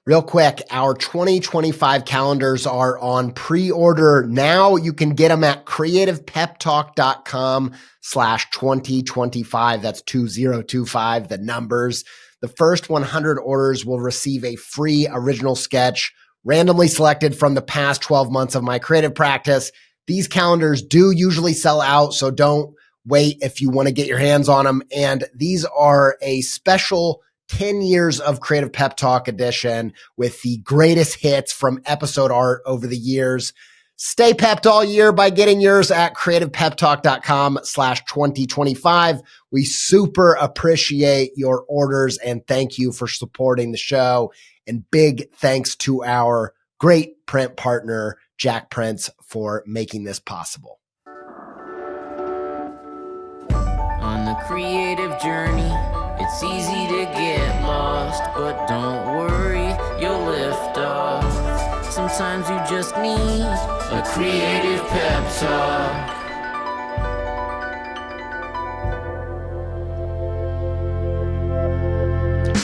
Real quick, our 2025 calendars are on pre-order now. You can get them at creativepeptalk.com/2025. That's 2025, the numbers. The first 100 orders will receive a free original sketch randomly selected from the past 12 months of my creative practice. These calendars do usually sell out, so don't wait if you want to get your hands on them. And these are a special 10 years of Creative Pep Talk edition with the greatest hits from episode art over the years. Stay pepped all year by getting yours at creativepeptalk.com/2025. We super appreciate your orders and thank you for supporting the show. And big thanks to our great print partner, Jack Prince, for making this possible. On the creative journey, it's easy to get lost, but don't worry, you'll lift off. Sometimes you just need a creative pep talk.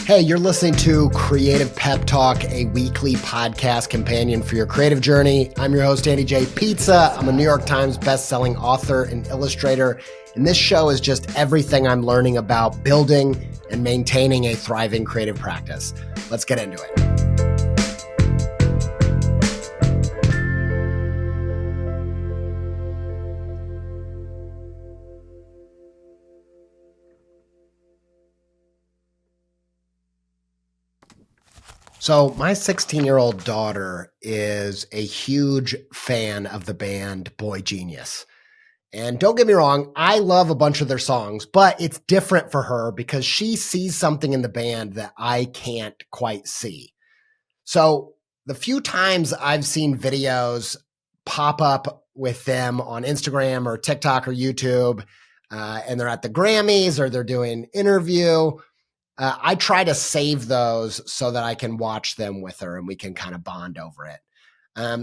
Hey, you're listening to Creative Pep Talk, a weekly podcast companion for your creative journey. I'm your host, Andy J. Pizza. I'm a New York Times bestselling author and illustrator, and this show is just everything I'm learning about building and maintaining a thriving creative practice. Let's get into it. So my 16-year-old daughter is a huge fan of the band Boy Genius. And don't get me wrong, I love a bunch of their songs, but it's different for her because she sees something in the band that I can't quite see. So the few times I've seen videos pop up with them on Instagram or TikTok or YouTube, and they're at the Grammys or they're doing an interview, I try to save those so that I can watch them with her and we can kind of bond over it.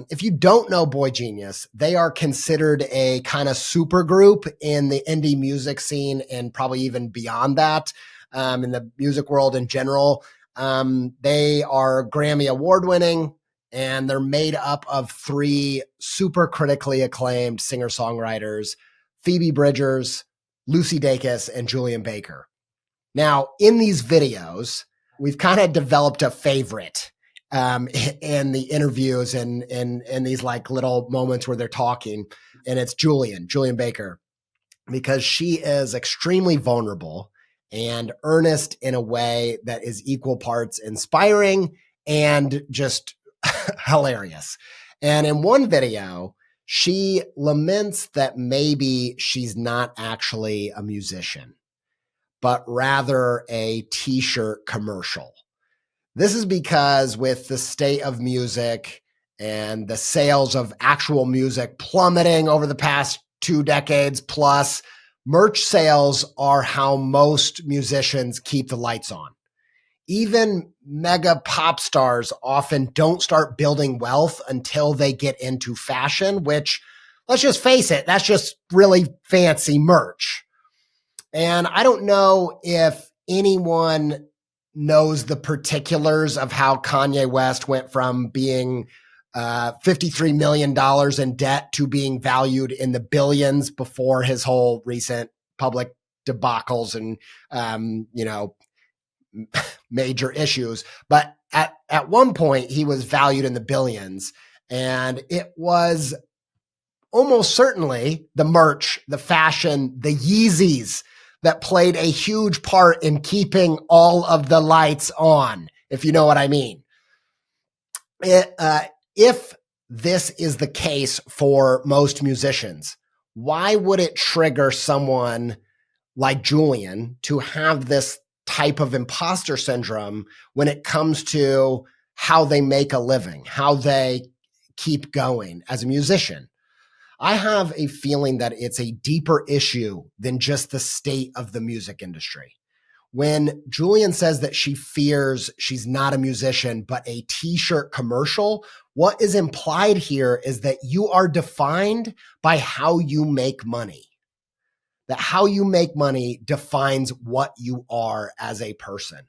If you don't know Boy Genius, they are considered a kind of super group in the indie music scene and probably even beyond that, in the music world in general. They are Grammy award winning and they're made up of three super critically acclaimed singer-songwriters, Phoebe Bridgers, Lucy Dacus, and Julian Baker. Now, in these videos, we've kind of developed a favorite in the interviews and these like little moments where they're talking, and it's Julian Baker, because she is extremely vulnerable and earnest in a way that is equal parts inspiring and just hilarious. And in one video, she laments that maybe she's not actually a musician, but rather a t-shirt commercial. This is because with the state of music and the sales of actual music plummeting over the past 2 decades plus, merch sales are how most musicians keep the lights on. Even mega pop stars often don't start building wealth until they get into fashion, which, let's just face it, that's just really fancy merch. And I don't know if anyone knows the particulars of how Kanye West went from being $53 million in debt to being valued in the billions before his whole recent public debacles and, major issues. But at one point, he was valued in the billions. And it was almost certainly the merch, the fashion, the Yeezys that played a huge part in keeping all of the lights on, if you know what I mean. If this is the case for most musicians, why would it trigger someone like Julian to have this type of imposter syndrome when it comes to how they make a living, how they keep going as a musician? I have a feeling that it's a deeper issue than just the state of the music industry. When Julian says that she fears she's not a musician, but a t-shirt commercial, what is implied here is that you are defined by how you make money. That how you make money defines what you are as a person.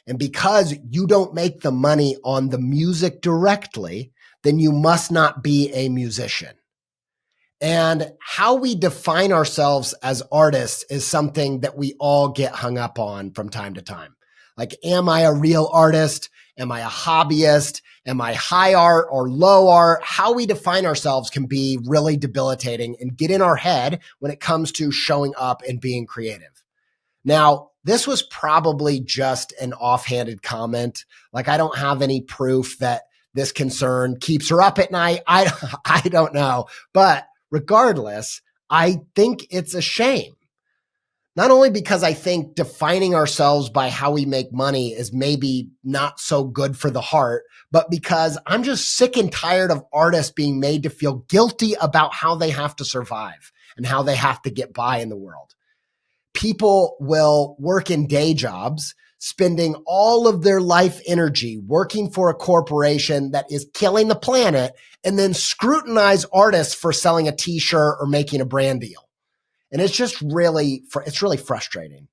And because you don't make the money on the music directly, then you must not be a musician. And how we define ourselves as artists is something that we all get hung up on from time to time. Like, am I a real artist? Am I a hobbyist? Am I high art or low art? How we define ourselves can be really debilitating and get in our head when it comes to showing up and being creative. Now, this was probably just an offhanded comment. Like, I don't have any proof that this concern keeps her up at night. I don't know. But regardless, I think it's a shame. Not only because I think defining ourselves by how we make money is maybe not so good for the heart, but because I'm just sick and tired of artists being made to feel guilty about how they have to survive and how they have to get by in the world. People will work in day jobs, spending all of their life energy working for a corporation that is killing the planet, and then scrutinize artists for selling a t-shirt or making a brand deal. And it's just really frustrating.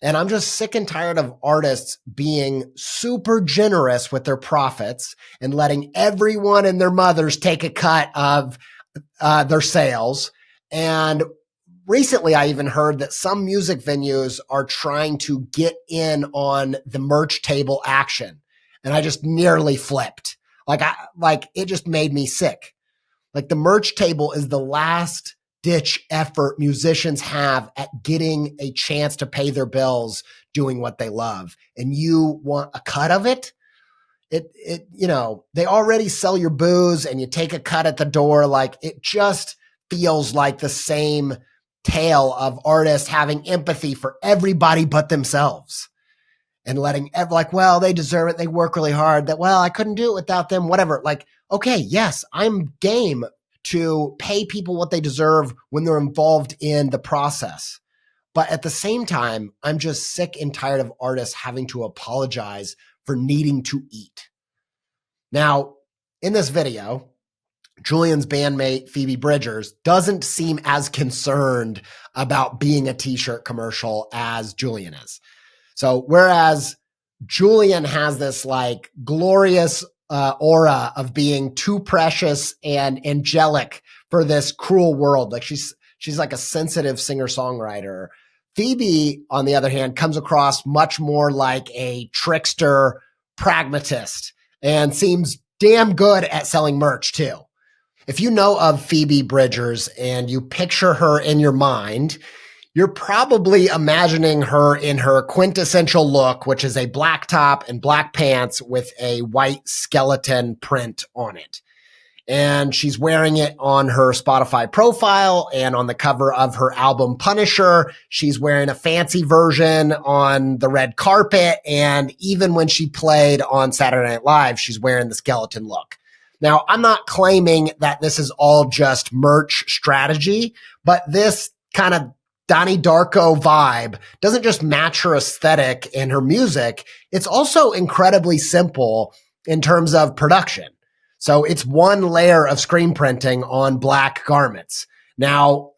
And I'm just sick and tired of artists being super generous with their profits and letting everyone and their mothers take a cut of their sales. And recently, I even heard that some music venues are trying to get in on the merch table action. And I just nearly flipped. Like it just made me sick. Like, the merch table is the last ditch effort musicians have at getting a chance to pay their bills doing what they love. And you want a cut of it? They already sell your booze and you take a cut at the door. Like, it just feels like the same tale of artists having empathy for everybody but themselves and letting well, they deserve it. They work really hard. I couldn't do it without them, whatever. Like, okay, yes, I'm game to pay people what they deserve when they're involved in the process. But at the same time, I'm just sick and tired of artists having to apologize for needing to eat. Now, in this video, Julian's bandmate, Phoebe Bridgers, doesn't seem as concerned about being a t-shirt commercial as Julian is. So whereas Julian has this like glorious aura of being too precious and angelic for this cruel world, like she's like a sensitive singer-songwriter, Phoebe, on the other hand, comes across much more like a trickster pragmatist and seems damn good at selling merch too. If you know of Phoebe Bridgers and you picture her in your mind, you're probably imagining her in her quintessential look, which is a black top and black pants with a white skeleton print on it. And she's wearing it on her Spotify profile and on the cover of her album Punisher. She's wearing a fancy version on the red carpet. And even when she played on Saturday Night Live, she's wearing the skeleton look. Now, I'm not claiming that this is all just merch strategy, but this kind of Donnie Darko vibe doesn't just match her aesthetic and her music. It's also incredibly simple in terms of production. So it's one layer of screen printing on black garments. Now,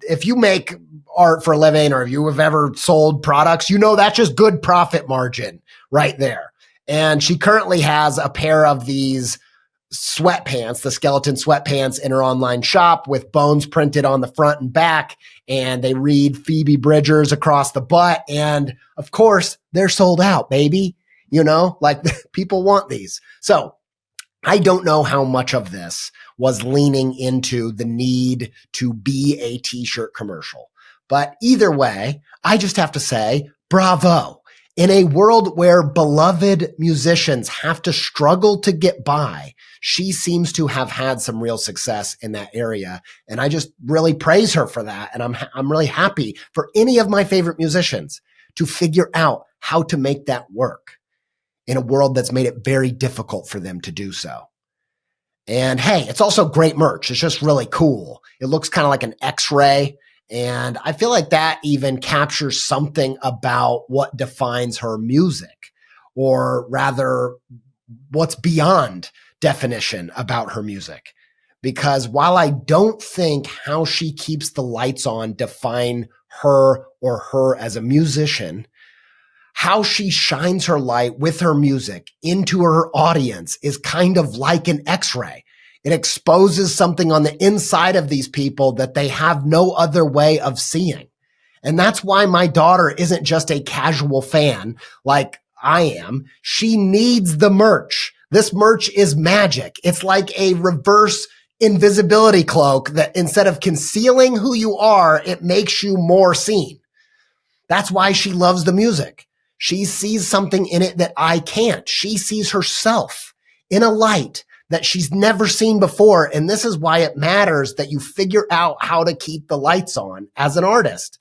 if you make art for a living or if you have ever sold products, you know that's just good profit margin right there. And she currently has a pair of these sweatpants, the skeleton sweatpants, in her online shop with bones printed on the front and back. And they read Phoebe Bridgers across the butt. And of course, they're sold out, baby. Like people want these. So I don't know how much of this was leaning into the need to be a t-shirt commercial. But either way, I just have to say, bravo. In a world where beloved musicians have to struggle to get by, she seems to have had some real success in that area. And I just really praise her for that. And I'm really happy for any of my favorite musicians to figure out how to make that work in a world that's made it very difficult for them to do so. And hey, it's also great merch. It's just really cool. It looks kind of like an X-ray. And I feel like that even captures something about what defines her music, or rather what's beyond definition about her music. Because while I don't think how she keeps the lights on define her or her as a musician, how she shines her light with her music into her audience is kind of like an X-ray. It exposes something on the inside of these people that they have no other way of seeing. And that's why my daughter isn't just a casual fan like I am. She needs the merch. This merch is magic. It's like a reverse invisibility cloak that instead of concealing who you are, it makes you more seen. That's why she loves the music. She sees something in it that I can't. She sees herself in a light that she's never seen before. And this is why it matters that you figure out how to keep the lights on as an artist.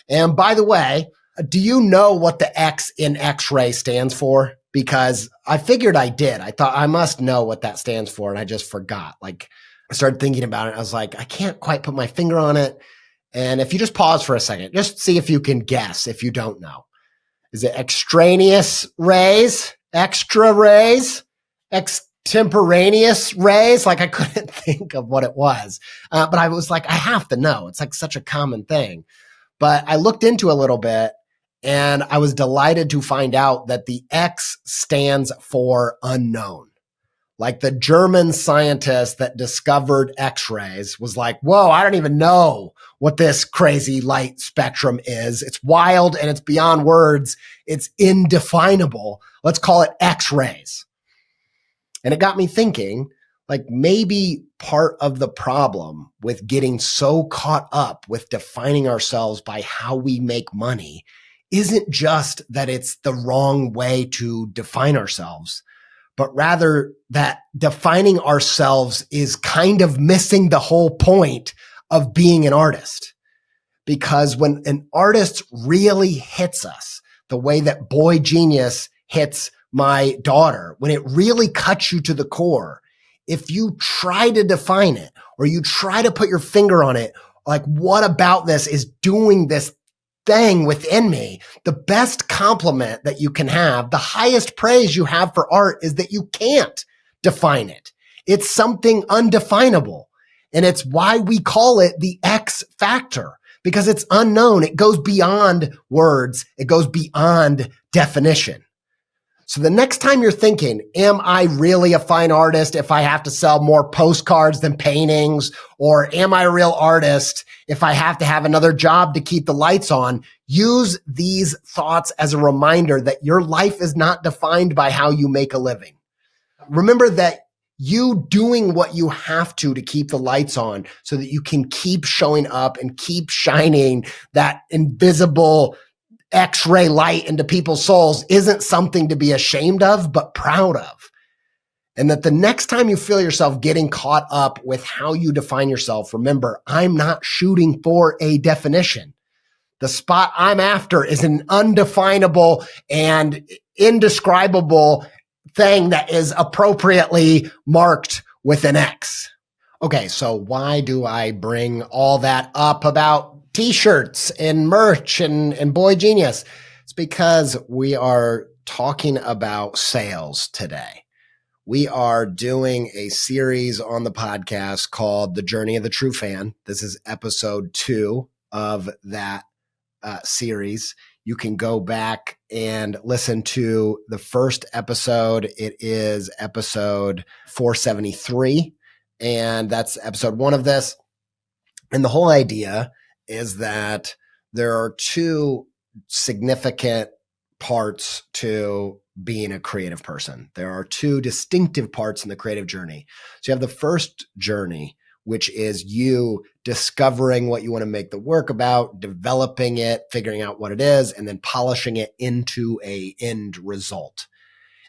And by the way, do you know what the X in X-ray stands for? Because I figured I did. I thought I must know what that stands for. And I just forgot. Like I started thinking about it. I was like, I can't quite put my finger on it. And if you just pause for a second, just see if you can guess if you don't know. Is it extraneous rays, extra rays, extemporaneous rays? Like I couldn't think of what it was. But I was like, I have to know. It's like such a common thing. But I looked into a little bit and I was delighted to find out that the X stands for unknown. Like the German scientist that discovered X-rays was like, whoa, I don't even know what this crazy light spectrum is. It's wild and it's beyond words. It's indefinable. Let's call it X-rays. And it got me thinking, like maybe part of the problem with getting so caught up with defining ourselves by how we make money isn't just that it's the wrong way to define ourselves, but rather that defining ourselves is kind of missing the whole point of being an artist. Because when an artist really hits us, the way that Boy Genius hits my daughter, when it really cuts you to the core, if you try to define it or you try to put your finger on it, like what about this is doing this thing within me, the best compliment that you can have, the highest praise you have for art is that you can't define it. It's something undefinable. And it's why we call it the X factor, because it's unknown. It goes beyond words. It goes beyond definition. So the next time you're thinking, am I really a fine artist if I have to sell more postcards than paintings? Or am I a real artist if I have to have another job to keep the lights on? Use these thoughts as a reminder that your life is not defined by how you make a living. Remember that you doing what you have to keep the lights on so that you can keep showing up and keep shining that invisible X-ray light into people's souls isn't something to be ashamed of, but proud of. And that the next time you feel yourself getting caught up with how you define yourself, remember, I'm not shooting for a definition. The spot I'm after is an undefinable and indescribable thing that is appropriately marked with an X. Okay, so why do I bring all that up about t-shirts and merch and Boy Genius? It's because we are talking about sales today. We are doing a series on the podcast called The Journey of the True Fan. This is episode 2 of that series. You can go back and listen to the first episode. It is episode 473, and that's episode 1 of this. And the whole idea is that there are 2 significant parts to being a creative person. There are 2 distinctive parts in the creative journey. So you have the first journey, which is you discovering what you want to make the work about, developing it, figuring out what it is, and then polishing it into an end result.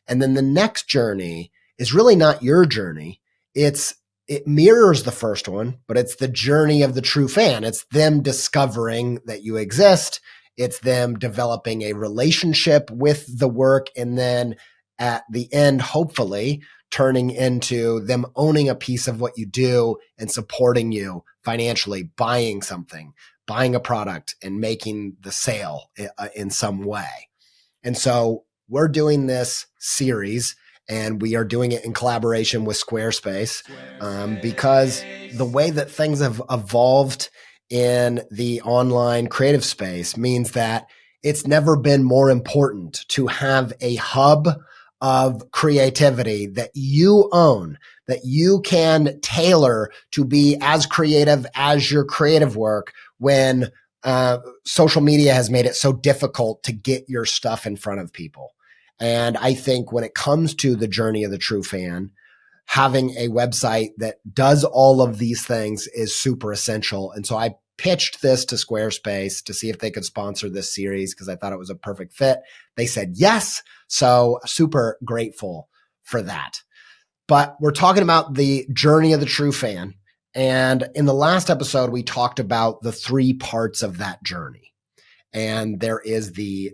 And then the next journey is really not your journey. It mirrors the first one, but it's the journey of the true fan. It's them discovering that you exist. It's them developing a relationship with the work. And then at the end, hopefully turning into them owning a piece of what you do and supporting you financially, buying something, buying a product and making the sale in some way. And so we're doing this series and we are doing it in collaboration with Squarespace because the way that things have evolved in the online creative space means that it's never been more important to have a hub of creativity that you own, that you can tailor to be as creative as your creative work when social media has made it so difficult to get your stuff in front of people. And I think when it comes to the journey of the true fan, having a website that does all of these things is super essential. And so I pitched this to Squarespace to see if they could sponsor this series because I thought it was a perfect fit. They said yes. So super grateful for that. But we're talking about the journey of the true fan. And in the last episode, we talked about the 3 parts of that journey. And there is the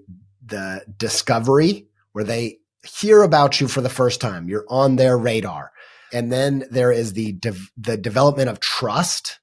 discovery, where they hear about you for the first time. You're on their radar. And then there is the development of trust,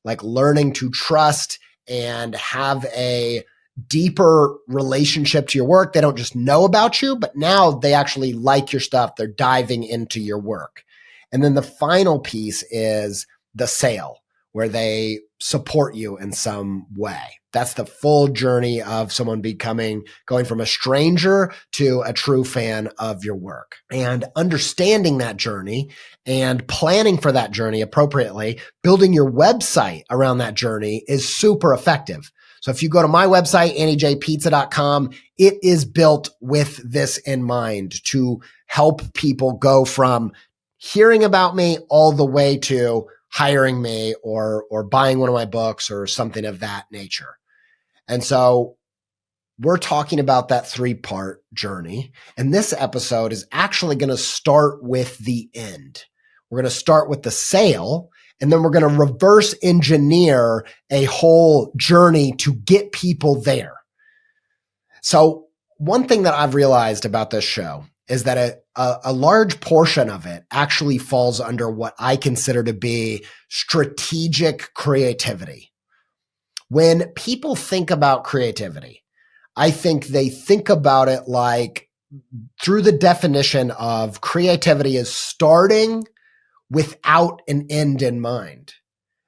like learning to trust and have a deeper relationship to your work. They don't just know about you, but now they actually like your stuff. They're diving into your work. And then the final piece is the sale, where they support you in some way. That's the full journey of someone going from a stranger to a true fan of your work. And understanding that journey and planning for that journey appropriately, building your website around that journey is super effective. So if you go to my website, anniejpizza.com, it is built with this in mind to help people go from hearing about me all the way to hiring me or buying one of my books or something of that nature. And so we're talking about that 3-part journey. And this episode is actually going to start with the end. We're going to start with the sale, and then we're going to reverse engineer a whole journey to get people there. So one thing that I've realized about this show is that a large portion of it actually falls under what I consider to be strategic creativity. When people think about creativity, I think they think about it like through the definition of creativity is starting without an end in mind,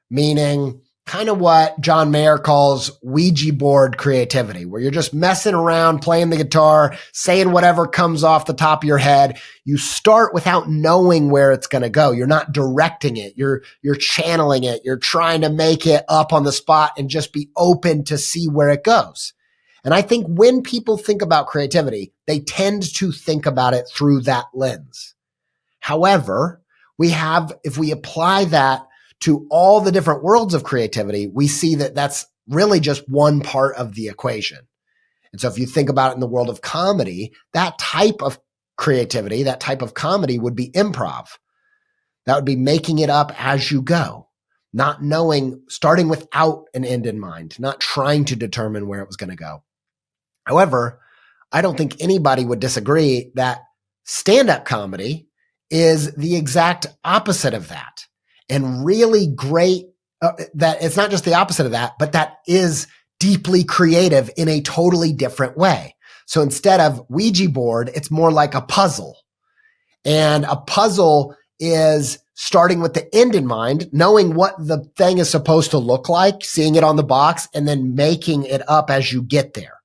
meaning kind of what John Mayer calls Ouija board creativity, where you're just messing around, playing the guitar, saying whatever comes off the top of your head. You start without knowing where it's going to go. You're not directing it. You're channeling it. You're trying to make it up on the spot and just be open to see where it goes. And I think when people think about creativity, they tend to think about it through that lens. However, if we apply that to all the different worlds of creativity, we see that that's really just one part of the equation. And so if you think about it in the world of comedy, that type of creativity, that type of comedy would be improv. That would be making it up as you go, not knowing, starting without an end in mind, not trying to determine where it was going to go. However, I don't think anybody would disagree that stand-up comedy is the exact opposite of that. And really great that it's not just the opposite of that, but that is deeply creative in a totally different way. So instead of Ouija board, it's more like a puzzle. And a puzzle is starting with the end in mind, knowing what the thing is supposed to look like, seeing it on the box, and then making it up as you get there.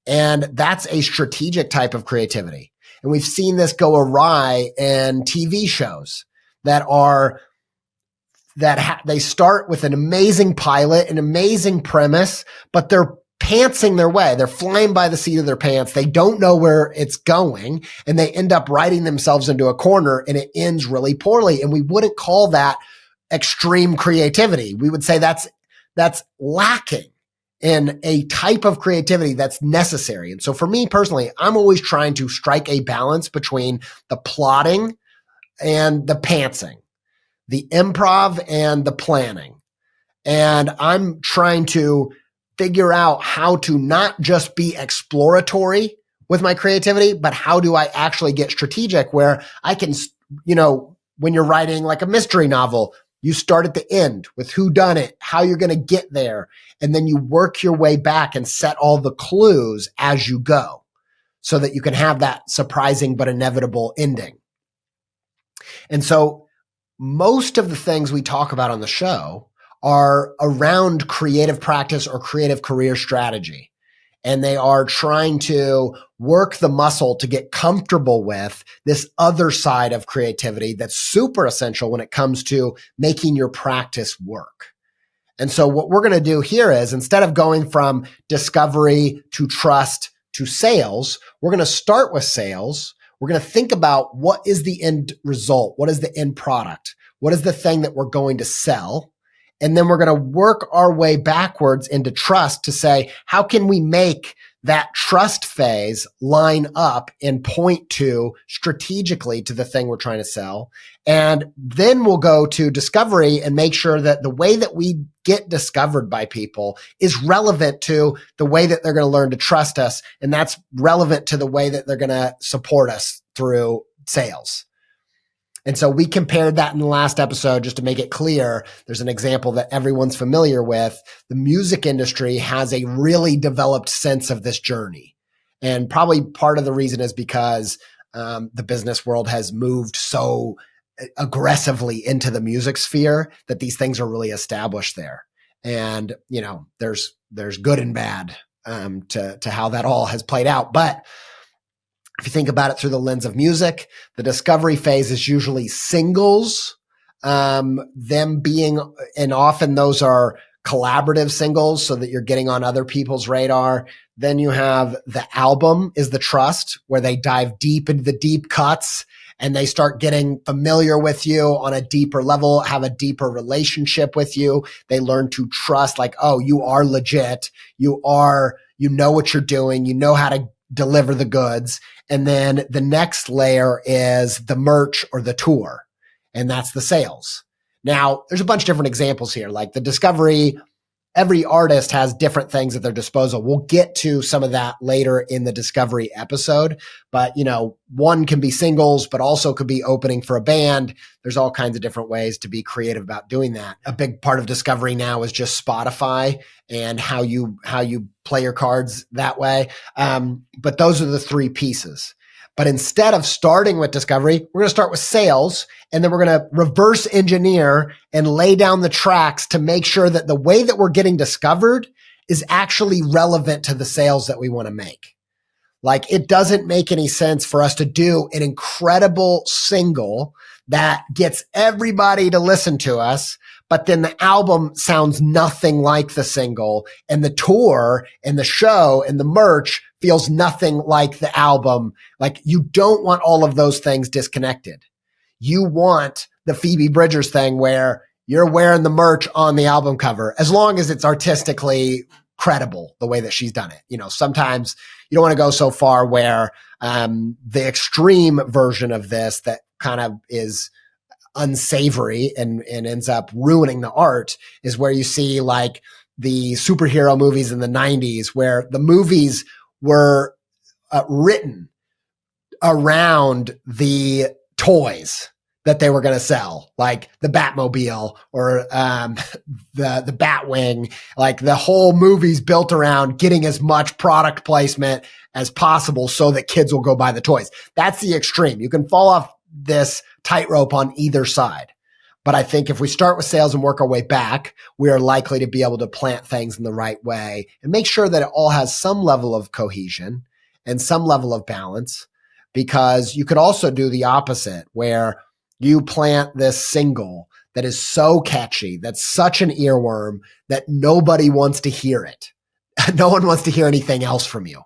And that's a strategic type of creativity. And we've seen this go awry in TV shows they start with an amazing pilot, an amazing premise, but they're pantsing their way. They're flying by the seat of their pants. They don't know where it's going, and they end up writing themselves into a corner, and it ends really poorly. And we wouldn't call that extreme creativity. We would say that's lacking in a type of creativity that's necessary. And so for me personally, I'm always trying to strike a balance between the plotting and the pantsing, the improv and the planning. And I'm trying to figure out how to not just be exploratory with my creativity, but how do I actually get strategic where I can, when you're writing like a mystery novel, you start at the end with who done it, how you're going to get there, and then you work your way back and set all the clues as you go so that you can have that surprising but inevitable ending. And so most of the things we talk about on the show are around creative practice or creative career strategy. and they are trying to work the muscle to get comfortable with this other side of creativity that's super essential when it comes to making your practice work. And so what we're going to do here is, instead of going from discovery to trust to sales, we're going to start with sales. We're going to think about what is the end result? What is the end product? What is the thing that we're going to sell? And then we're going to work our way backwards into trust to say, how can we make that trust phase line up and point to strategically to the thing we're trying to sell? And then we'll go to discovery and make sure that the way that we get discovered by people is relevant to the way that they're going to learn to trust us. And that's relevant to the way that they're going to support us through sales. And so we compared that in the last episode just to make it clear. There's an example that everyone's familiar with. The music industry has a really developed sense of this journey. And probably part of the reason is because the business world has moved so aggressively into the music sphere that these things are really established there. And, there's good and bad to how that all has played out. But if you think about it through the lens of music, the discovery phase is usually singles, them being, and often those are collaborative singles so that you're getting on other people's radar. Then you have the album is the trust, where they dive deep into the deep cuts and they start getting familiar with you on a deeper level, have a deeper relationship with you. They learn to trust, like, oh, you are legit. You know what you're doing. You know how to deliver the goods. And then the next layer is the merch or the tour. And that's the sales. Now, there's a bunch of different examples here, like the discovery. Every artist has different things at their disposal. We'll get to some of that later in the discovery episode. But, one can be singles, but also could be opening for a band. There's all kinds of different ways to be creative about doing that. A big part of discovery now is just Spotify and how you play your cards that way. But those are the three pieces. But instead of starting with discovery, we're going to start with sales, and then we're going to reverse engineer and lay down the tracks to make sure that the way that we're getting discovered is actually relevant to the sales that we want to make. Like, it doesn't make any sense for us to do an incredible single that gets everybody to listen to us, but then the album sounds nothing like the single, and the tour and the show and the merch feels nothing like the album. Like, you don't want all of those things disconnected. You want the Phoebe Bridgers thing where you're wearing the merch on the album cover, as long as it's artistically credible the way that she's done it. Sometimes you don't want to go so far where the extreme version of this that kind of is unsavory and ends up ruining the art is where you see like the superhero movies in the 90s, where the movies were written around the toys that they were going to sell, like the Batmobile or the Batwing. Like, the whole movie's built around getting as much product placement as possible so that kids will go buy the toys. That's the extreme. You can fall off this tightrope on either side. But I think if we start with sales and work our way back, we are likely to be able to plant things in the right way and make sure that it all has some level of cohesion and some level of balance. Because you could also do the opposite, where you plant this single that is so catchy, that's such an earworm that nobody wants to hear it. No one wants to hear anything else from you.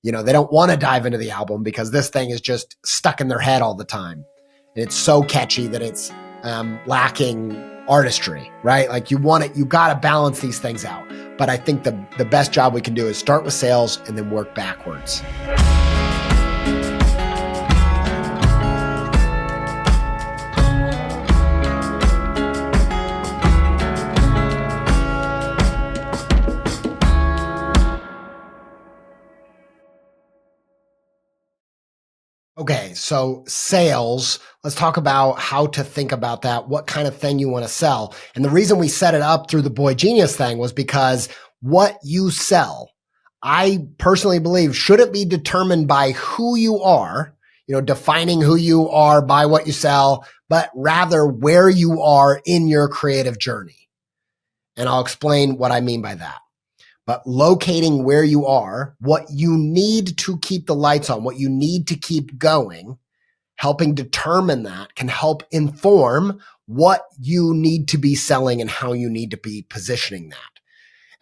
They don't want to dive into the album because this thing is just stuck in their head all the time. And it's so catchy that it's lacking artistry, right? Like, you got to balance these things out. But I think the best job we can do is start with sales and then work backwards. Okay, so sales, let's talk about how to think about that, what kind of thing you want to sell. And the reason we set it up through the Boy Genius thing was because what you sell, I personally believe, shouldn't be determined by who you are, defining who you are by what you sell, but rather where you are in your creative journey. And I'll explain what I mean by that. but locating where you are, what you need to keep the lights on, what you need to keep going, helping determine that can help inform what you need to be selling and how you need to be positioning that.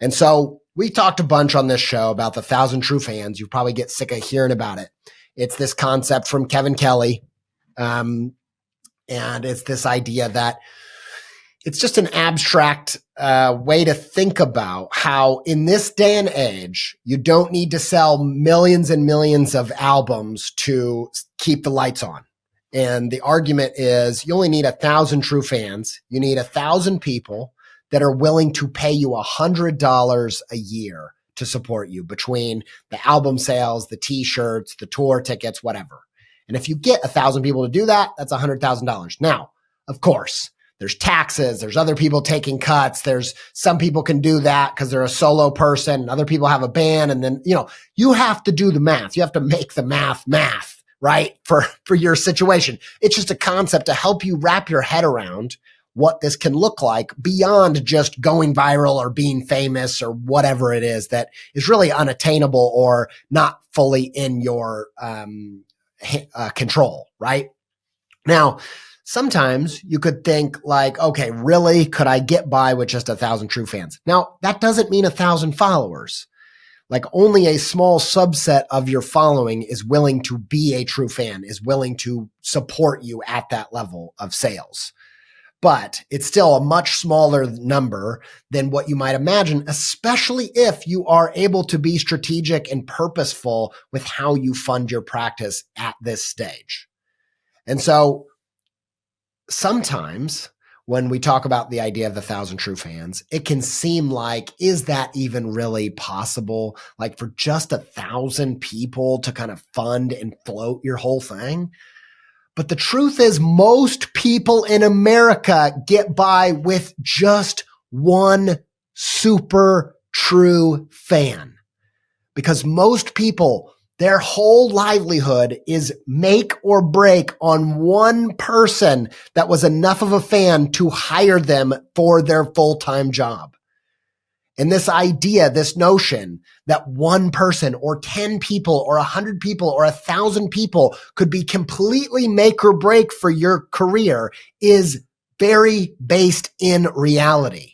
And so we talked a bunch on this show about the 1,000 true fans. You probably get sick of hearing about it. It's this concept from Kevin Kelly. And it's this idea that it's just an abstract way to think about how in this day and age, you don't need to sell millions and millions of albums to keep the lights on. And the argument is you only need 1,000 true fans. You need 1,000 people that are willing to pay you $100 a year to support you between the album sales, the t-shirts, the tour tickets, whatever. And if you get 1,000 people to do that, that's $100,000. Now, of course, there's taxes, there's other people taking cuts. There's some people can do that because they're a solo person and other people have a band. And then, you have to do the math. You have to make the math, right? For your situation. It's just a concept to help you wrap your head around what this can look like beyond just going viral or being famous or whatever it is that is really unattainable or not fully in your control, right? Now, sometimes you could think like, okay, really, could I get by with just 1,000 true fans? Now, that doesn't mean 1,000 followers. Like only a small subset of your following is willing to be a true fan, is willing to support you at that level of sales. But it's still a much smaller number than what you might imagine, especially if you are able to be strategic and purposeful with how you fund your practice at this stage. And so sometimes when we talk about the idea of the 1,000 true fans, it can seem like, is that even really possible? Like for just 1,000 people to kind of fund and float your whole thing? But the truth is most people in America get by with just one super true fan. Because most people, their whole livelihood is make or break on one person that was enough of a fan to hire them for their full-time job. And this idea, this notion that one person or 10 people or 100 people or 1,000 people could be completely make or break for your career is very based in reality.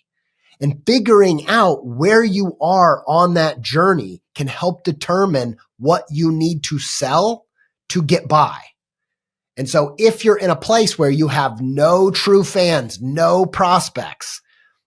And figuring out where you are on that journey can help determine what you need to sell to get by. And so if you're in a place where you have no true fans, no prospects,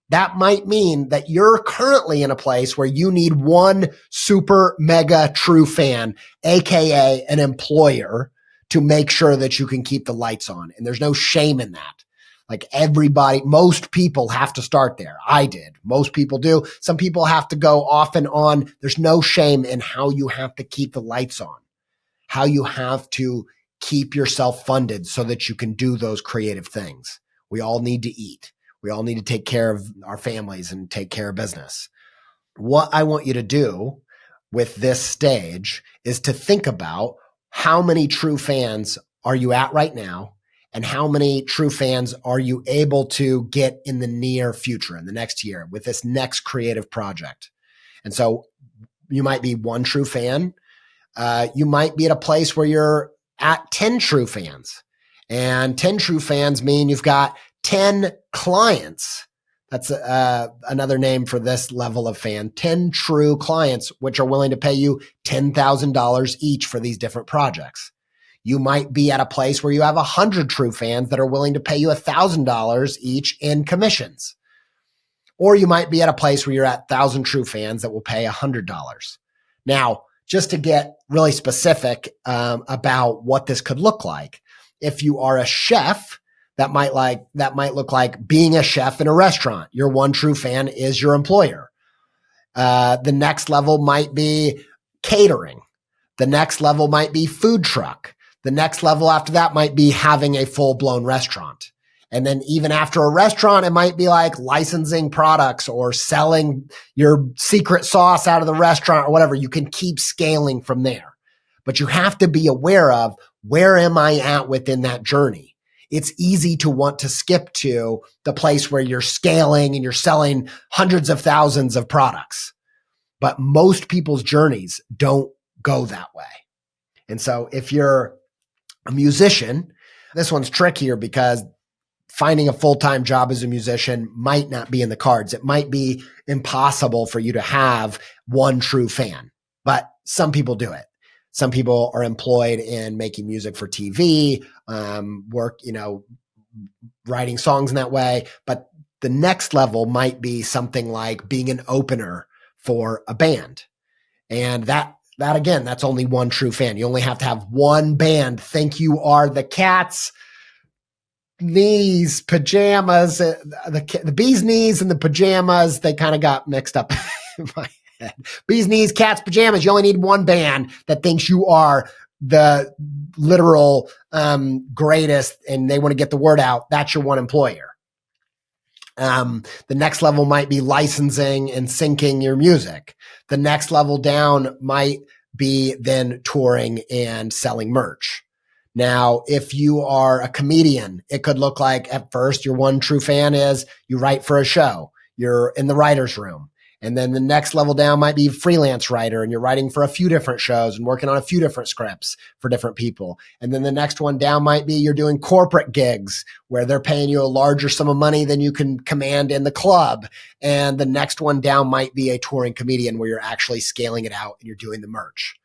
that might mean that you're currently in a place where you need one super mega true fan, AKA an employer, to make sure that you can keep the lights on. And there's no shame in that. Like everybody, most people have to start there. I did. Most people do. Some people have to go off and on. There's no shame in how you have to keep the lights on, how you have to keep yourself funded so that you can do those creative things. We all need to eat. We all need to take care of our families and take care of business. What I want you to do with this stage is to think about how many true fans are you at right now and how many true fans are you able to get in the near future, in the next year with this next creative project. And so you might be one true fan. You might be at a place where you're at 10 true fans. And 10 true fans mean you've got 10 clients. That's another name for this level of fan. 10 true clients, which are willing to pay you $10,000 each for these different projects. You might be at a place where you have 100 true fans that are willing to pay you $1,000 each in commissions. Or you might be at a place where you're at 1,000 true fans that will pay $100. Now, just to get really specific about what this could look like, if you are a chef, that might look like being a chef in a restaurant. Your one true fan is your employer. The next level might be catering. The next level might be food truck. The next level after that might be having a full-blown restaurant. And then even after a restaurant, it might be like licensing products or selling your secret sauce out of the restaurant or whatever. You can keep scaling from there. But you have to be aware of, where am I at within that journey? It's easy to want to skip to the place where you're scaling and you're selling hundreds of thousands of products. but most people's journeys don't go that way. And so if you're a musician, this one's trickier because finding a full-time job as a musician might not be in the cards. It might be impossible for you to have one true fan, but some people do it. Some people are employed in making music for TV, work, writing songs in that way. But the next level might be something like being an opener for a band. And that again, that's only one true fan. You only have to have one band think you are the Cat's knees, pajamas, the bee's knees and the pajamas. They kind of got mixed up in my head. Bee's knees, Cat's pajamas. You only need one band that thinks you are the literal greatest and they want to get the word out. That's your one employer. The next level might be licensing and syncing your music. The next level down might be then touring and selling merch. Now, if you are a comedian, it could look like at first your one true fan is you write for a show. You're in the writer's room. And then the next level down might be freelance writer and you're writing for a few different shows and working on a few different scripts for different people. And then the next one down might be you're doing corporate gigs where they're paying you a larger sum of money than you can command in the club. And the next one down might be a touring comedian where you're actually scaling it out and you're doing the merch.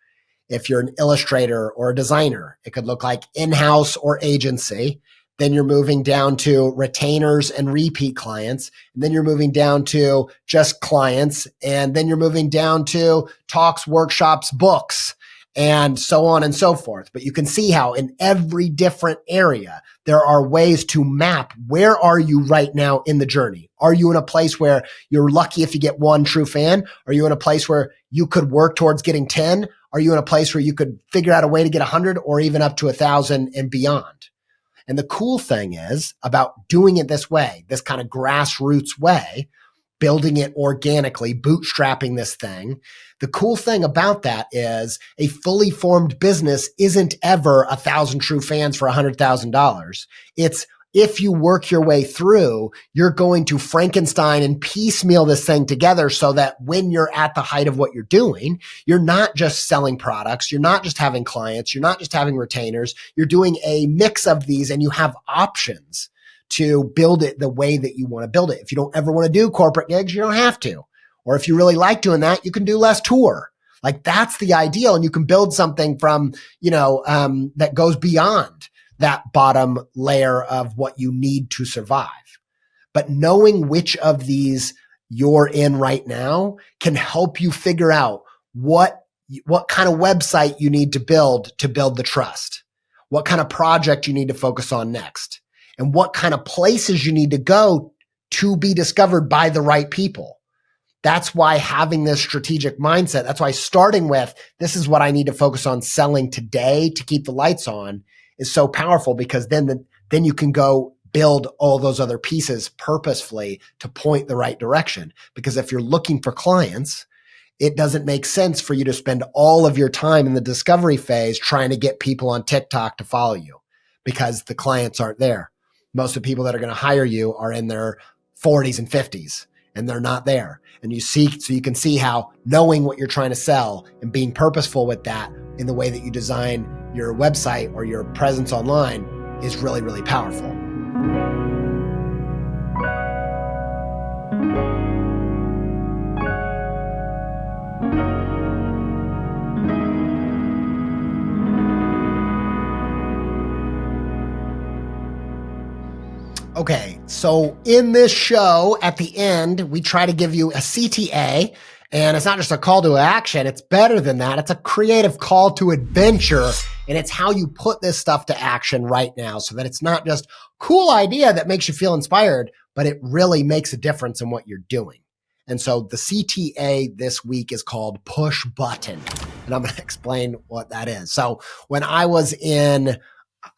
If you're an illustrator or a designer, it could look like in-house or agency. Then you're moving down to retainers and repeat clients. And then you're moving down to just clients. And then you're moving down to talks, workshops, books, and so on and so forth. But you can see how in every different area, there are ways to map where are you right now in the journey. Are you in a place where you're lucky if you get one true fan? Are you in a place where you could work towards getting 10? Are you in a place where you could figure out a way to get 100 or even up to 1,000 and beyond? And the cool thing is about doing it this way, this kind of grassroots way, building it organically, bootstrapping this thing. The cool thing about that is a fully formed business isn't ever 1,000 true fans for $100,000. It's if you work your way through, you're going to Frankenstein and piecemeal this thing together so that when you're at the height of what you're doing, you're not just selling products. You're not just having clients. You're not just having retainers. You're doing a mix of these and you have options to build it the way that you want to build it. If you don't ever want to do corporate gigs, you don't have to. Or if you really like doing that, you can do less tour. Like that's the ideal. And you can build something from, that goes beyond that bottom layer of what you need to survive. But knowing which of these you're in right now can help you figure out what kind of website you need to build the trust, what kind of project you need to focus on next, and what kind of places you need to go to be discovered by the right people. That's why having this strategic mindset, that's why starting with this is what I need to focus on selling today to keep the lights on is so powerful, because then you can go build all those other pieces purposefully to point the right direction. Because if you're looking for clients, it doesn't make sense for you to spend all of your time in the discovery phase trying to get people on TikTok to follow you, because the clients aren't there. Most of the people that are going to hire you are in their 40s and 50s and they're not there. And so you can see how knowing what you're trying to sell and being purposeful with that in the way that you design your website or your presence online is really, really powerful. Okay, so in this show, at the end, we try to give you a CTA, and it's not just a call to action. It's better than that. It's a creative call to adventure, and it's how you put this stuff to action right now so that it's not just a cool idea that makes you feel inspired, but it really makes a difference in what you're doing. And so the CTA this week is called Push Button, and I'm going to explain what that is. So when I was in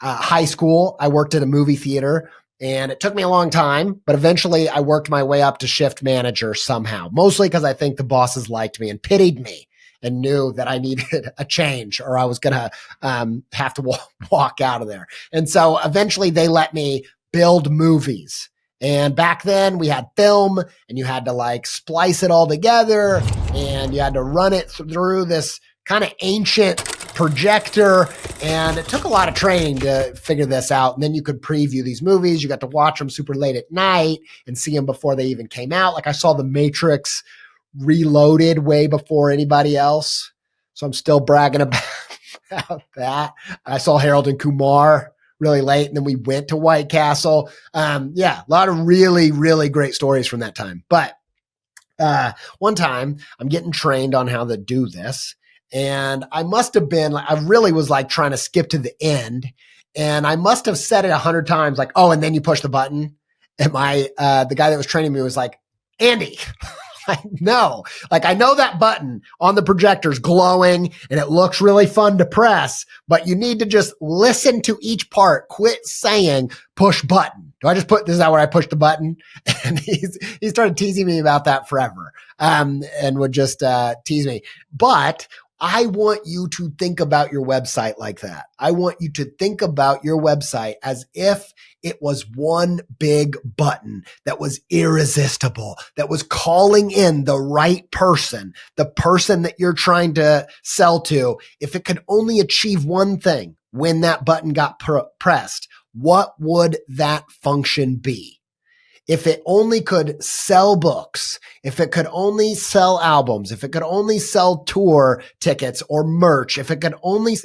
high school, I worked at a movie theater. And it took me a long time, but eventually I worked my way up to shift manager somehow, mostly because I think the bosses liked me and pitied me and knew that I needed a change or I was going to have to walk out of there. And so eventually they let me build movies And back then we had film and you had to like splice it all together and you had to run it through this kind of ancient projector. And it took a lot of training to figure this out. And then you could preview these movies. You got to watch them super late at night and see them before they even came out. Like I saw The Matrix Reloaded way before anybody else. So I'm still bragging about that. I saw Harold and Kumar really late, and then we went to White Castle. A lot of really, really great stories from that time. But one time I'm getting trained on how to do this, and I must have been, I really was like trying to skip to the end, and I must have said it 100 times, like, oh, and then you push the button. And the guy that was training me was like, Andy, no, like I know that button on the projector's glowing and it looks really fun to press, but you need to just listen to each part. Quit saying push button. Do I just this is that where I push the button? And he started teasing me about that forever. And would just tease me. But I want you to think about your website like that. I want you to think about your website as if it was one big button that was irresistible, that was calling in the right person, the person that you're trying to sell to. If it could only achieve one thing when that button got pressed, what would that function be? If it only could sell books, if it could only sell albums, if it could only sell tour tickets or merch, if it could only,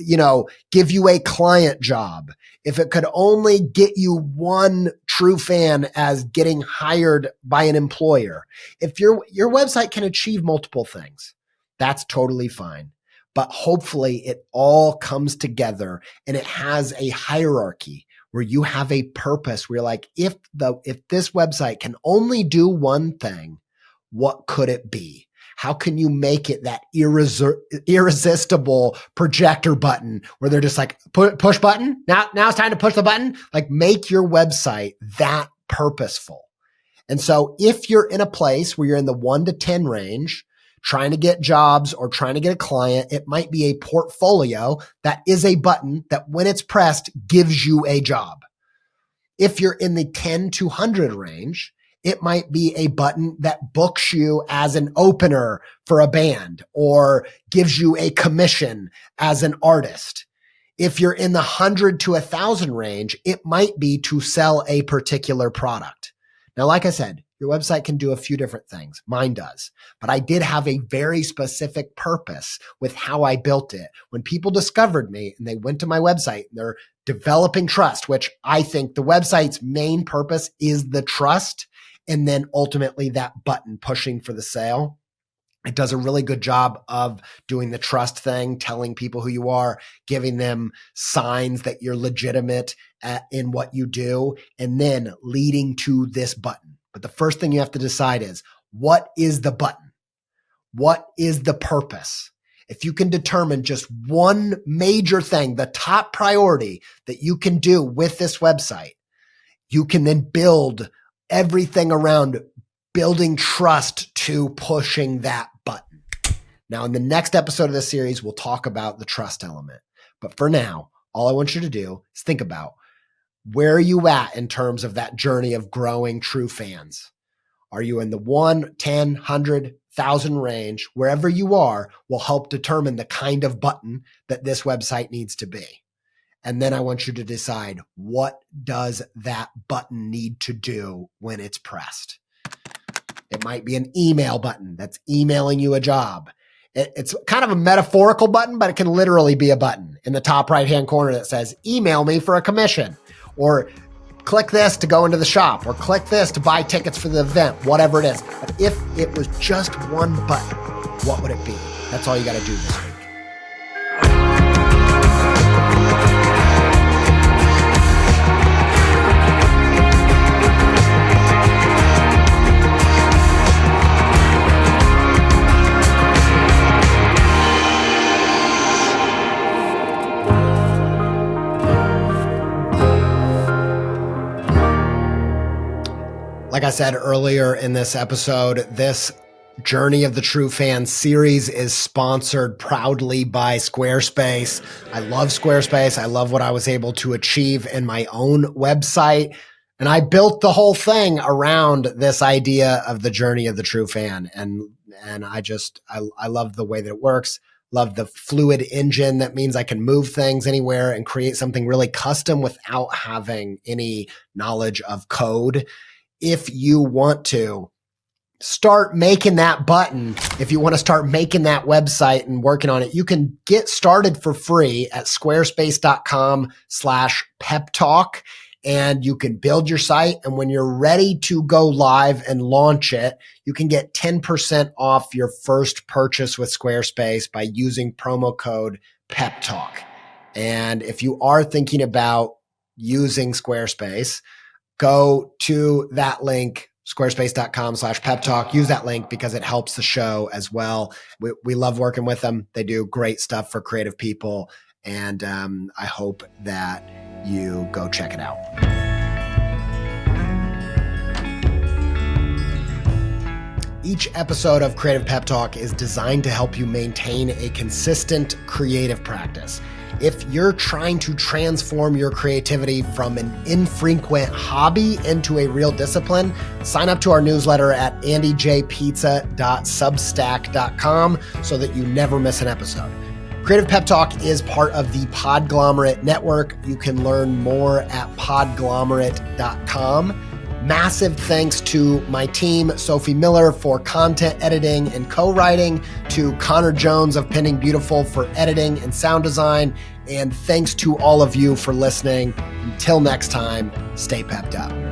give you a client job, if it could only get you one true fan as getting hired by an employer, if your website can achieve multiple things, that's totally fine. But hopefully it all comes together and it has a hierarchy where you have a purpose, where you're like, if this website can only do one thing, what could it be? How can you make it that irresistible projector button where they're just like, push button? Now it's time to push the button. Like, make your website that purposeful. And so if you're in a place where you're in the 1 to 10 range, trying to get jobs or trying to get a client, it might be a portfolio that is a button that when it's pressed gives you a job. If you're in the 10 to 100 range, it might be a button that books you as an opener for a band or gives you a commission as an artist. If you're in the 100 to 1,000 range, it might be to sell a particular product. Now, like I said, your website can do a few different things. Mine does. But I did have a very specific purpose with how I built it. When people discovered me and they went to my website, they're developing trust, which I think the website's main purpose is the trust, and then ultimately that button pushing for the sale. It does a really good job of doing the trust thing, telling people who you are, giving them signs that you're legitimate in what you do, and then leading to this button. But the first thing you have to decide is, what is the button? What is the purpose? If you can determine just one major thing, the top priority that you can do with this website, you can then build everything around building trust to pushing that button. Now, in the next episode of this series, we'll talk about the trust element. But for now, all I want you to do is think about, where are you at in terms of that journey of growing true fans? Are you in the 1, 10, 100, 1,000 range? Wherever you are will help determine the kind of button that this website needs to be. And then I want you to decide, what does that button need to do when it's pressed? It might be an email button that's emailing you a job. It's kind of a metaphorical button, but it can literally be a button in the top right-hand corner that says, email me for a commission, or click this to go into the shop, or click this to buy tickets for the event, whatever it is. But if it was just one button, what would it be? That's all you got to do this week. Like I said earlier in this episode, this Journey of the True Fan series is sponsored proudly by Squarespace. I love Squarespace. I love what I was able to achieve in my own website. And I built the whole thing around this idea of the journey of the true fan. And I love the way that it works. Love the fluid engine. That means I can move things anywhere and create something really custom without having any knowledge of code. If you want to start making that button, if you want to start making that website and working on it, you can get started for free at squarespace.com/pep talk. And you can build your site. And when you're ready to go live and launch it, you can get 10% off your first purchase with Squarespace by using promo code Pep Talk. And if you are thinking about using Squarespace, go to that link, squarespace.com/pep talk. Use that link because it helps the show as well. We love working with them. They do great stuff for creative people. And I hope that you go check it out. Each episode of Creative Pep Talk is designed to help you maintain a consistent creative practice. If you're trying to transform your creativity from an infrequent hobby into a real discipline, sign up to our newsletter at andyjpizza.substack.com so that you never miss an episode. Creative Pep Talk is part of the Podglomerate Network. You can learn more at podglomerate.com. Massive thanks to my team, Sophie Miller, for content editing and co-writing, to Connor Jones of Penning Beautiful for editing and sound design, and thanks to all of you for listening. Until next time, stay pepped up.